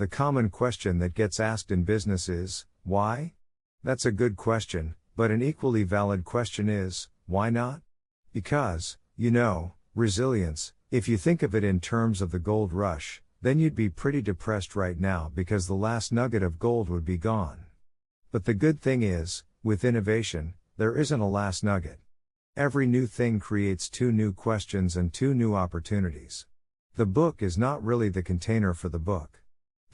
The common question that gets asked in business is, why? That's a good question, but an equally valid question is, why not? Because, resilience, if you think of it in terms of the gold rush, then you'd be pretty depressed right now because the last nugget of gold would be gone. But the good thing is, with innovation, there isn't a last nugget. Every new thing creates 2 new questions and 2 new opportunities. The book is not really the container for the book.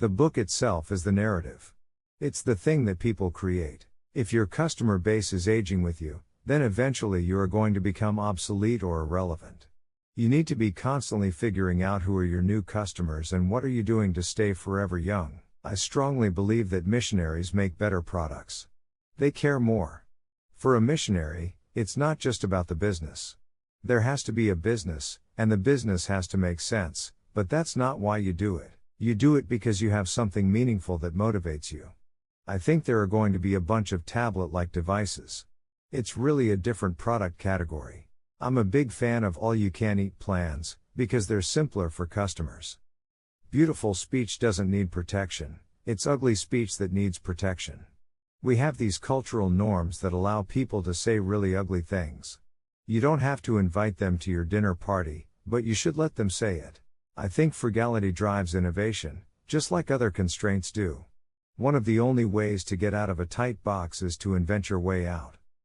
The book itself is the narrative. It's the thing that people create. If your customer base is aging with you, then eventually you are going to become obsolete or irrelevant. You need to be constantly figuring out who are your new customers and what are you doing to stay forever young. I strongly believe that missionaries make better products. They care more. For a missionary, it's not just about the business. There has to be a business, and the business has to make sense, but that's not why you do it. You do it because you have something meaningful that motivates you. I think there are going to be a bunch of tablet-like devices. It's really a different product category. I'm a big fan of all-you-can-eat plans, because they're simpler for customers. Beautiful speech doesn't need protection, it's ugly speech that needs protection. We have these cultural norms that allow people to say really ugly things. You don't have to invite them to your dinner party, but you should let them say it. I think frugality drives innovation, just like other constraints do. One of the only ways to get out of a tight box is to invent your way out.